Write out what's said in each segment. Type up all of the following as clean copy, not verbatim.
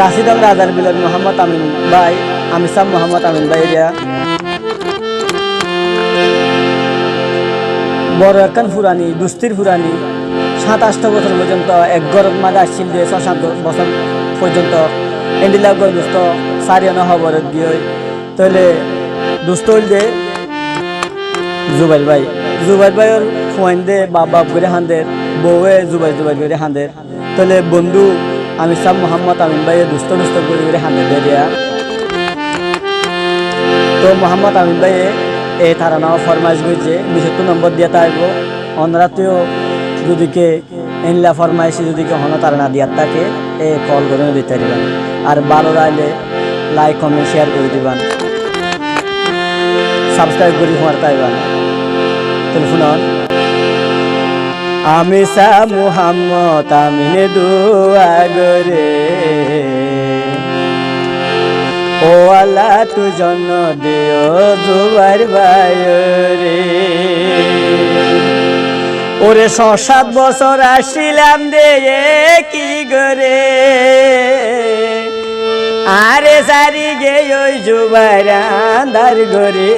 আসিদাম রাজার বিলের মোহাম্মদ আমিন ভাই আমি সাম মোহাম্মদ আমিন ভাই এরিয়া বড় একখান ফুরানি দুস্তির ফুরানি 27 বছর পর্যন্ত এক গরম মাঝে আসছিল যে 6-7 বছর পর্যন্ত এন্ডিলা গর দুস্থ সারিয়ানো খবর দিয়ে তাহলে দুস্থ হইল যে জুবাইর ভাইয়ের ফোয়াইন দে বাপ করে হাঁদের বউয়ে জুবাই করে হাঁদের তাহলে বন্ধু আমি সাম মোহাম্মদ আমিন ভাইয়ের দুস্থ করে হাঁদের দেয়া তো মোহাম্মদ আমিন ভাইয়ে এই তারা নাও ফরমাইশ করছে 72 নম্বর দিয়ে থাকবো অনরাতেও যদি কে এনলা ফরমাইশে যদি কে হন তারা না দিয়ার তাকে এ কল করে দিতে দিবেন আর ভালো লাগলে লাইক কমেন্ট শেয়ার করে দিবেন সাবস্ক্রাইব করে হওয়ার তাইবেন টেলিফোন আমি সা মুহাম্মদ আমিন দুয়া গরে ও আল্লাহ তু জন্য দিও জুবাইর ভাই রে ওরে 6-7 বছর আসিলাম দে কি করে আরে সারি গে ওই জুবাইর আন্ধার গরে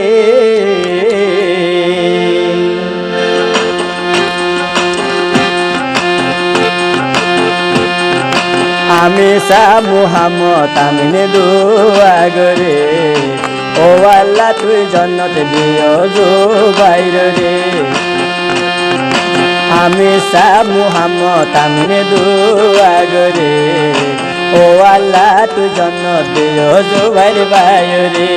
আমি সা মুহাম্মদ আমিন দুয়া গরে ও আল্লাহ তুই জন্নত দিও জুবাইর রে আমি সা মুহাম্মদ আমিন দুয়া গরে ও আল্লাহ তুই জন্নত দিও জুবাইর ভাই রে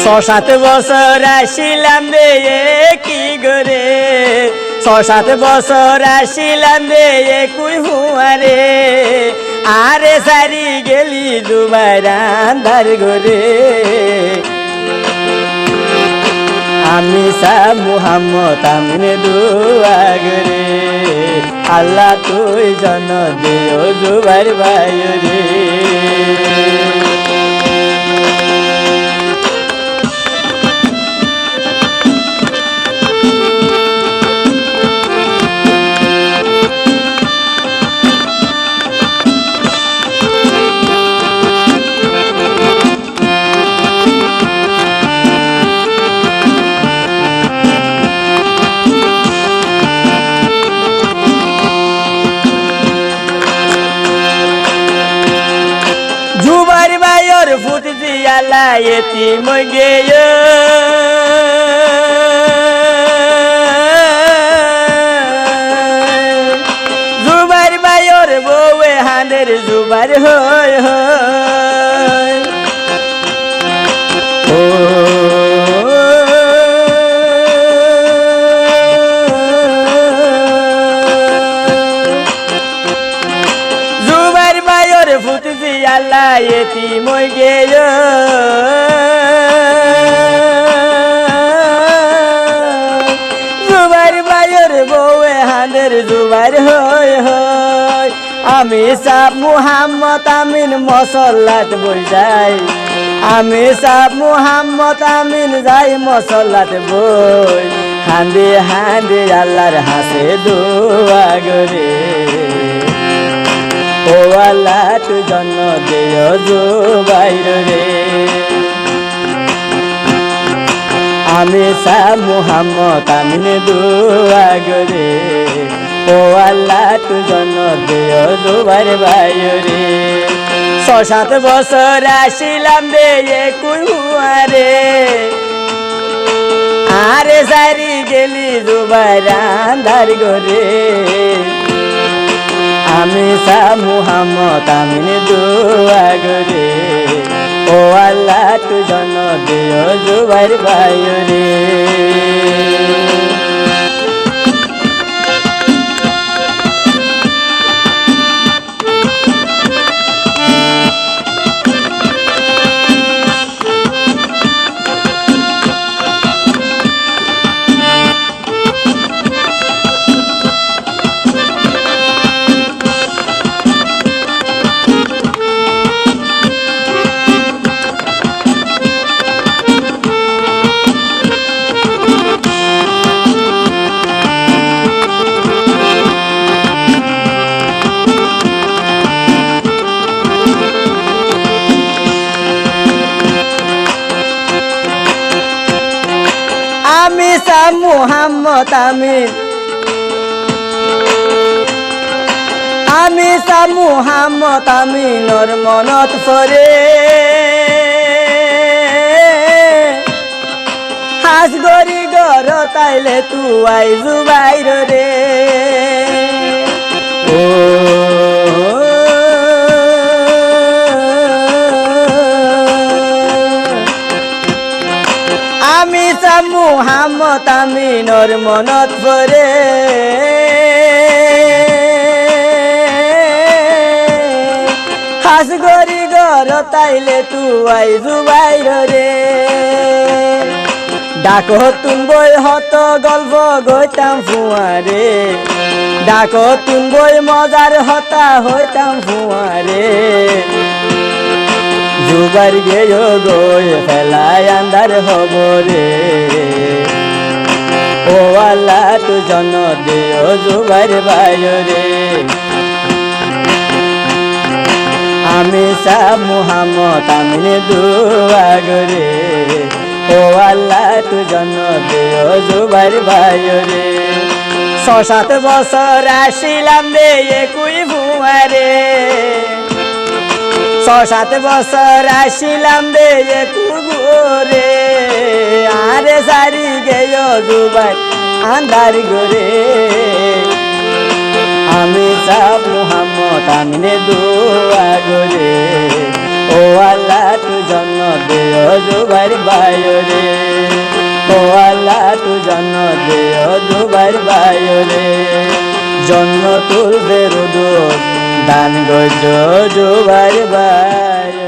6-7 বছর আসিলাম রে কি করে 6-7 বছর আসিলাম রে কুই হুয়ারে আরে সারি গেলি জুবাইর আন্ধার গরে আমি সা মুহাম্মদ আমিন দুয়া গরে আল্লাহ তুই জন দিও জুবাইর ভাই রে জুবাইর ভাইয়ের ফুট দিয়ালা এতিম গেয় জুবাইর ভাইয়ের বউয়ে হাঁদের জুবাইর হয় ও ফুট দিয়ালা এতিম গেয় জুবাইর ভাইয়ের বউয়ে হাঁদের জুবাইর হয় আমি সাব মুহাম্মদ আমিন মসল্লাত বই যাই আমি সাব মুহাম্মদ আমিন যাই মসল্লাত বই হাঁদে আল্লাহর হাসে দোয়া গরে ও আল্লাহ তু জন্য দিও জুবাইর রে আমি সা মুহাম্মদ আমিন দুয়া গরে ও আল্লাহ তু জন্য দিও জুবাইর ভাই রে 6-7 বছর আসিলাম রে কুই হুয়ারে আরে সারি গেলি জুবাইর আন্ধার গরে আমি সা মুহাম্মদ আমিন দুয়া গরে ও আল্লাহ তু জন দিও জুবাইর ভাই রে সাম মুহাম্মদ আমিন, আমি সাম মুহাম্মদ আমিনর মনত পরে হাস গরি গর তাইলে তুয়াই জুবাইর রে। ও আমি সাম মুহাম্মদ আমিনর মনত পরে হাস গরি গর তাইলে তুয়াই জুবাইর রে। ডাকো তুনবই হত গল্প গইতাম ফুয়ারে, ডাকো তুনবই মজার হতা হইতাম ফুয়ারে। জুবার গেয় গই ফেলায় আন্দার হব রে। ও আল্লাহ তু জন দেও জুবার বাইরে। আমি সাম মুহাম্মদ আমিন দুয়া গরে। ও আল্লাহ তু জন দেও জুবার বাইরে। ৬-৭ বছর আসিলাম রে একুই ফুয়ারে, ৬-৭ বছর আসিলাম রে একু গোরে। আরে সারি গেয় জুবার আন্ধার গোরে। আমি সাম মুহাম্মদ আমিন দুয়া গরে। ও আল্লাহ তু জন্ম দেও জুবার বাইরে। ও আল্লাহ তু জন্ম দেও জুবার বাইরে। জন্ম তুলবে রুদুর দান গজ জুবার বাইরে।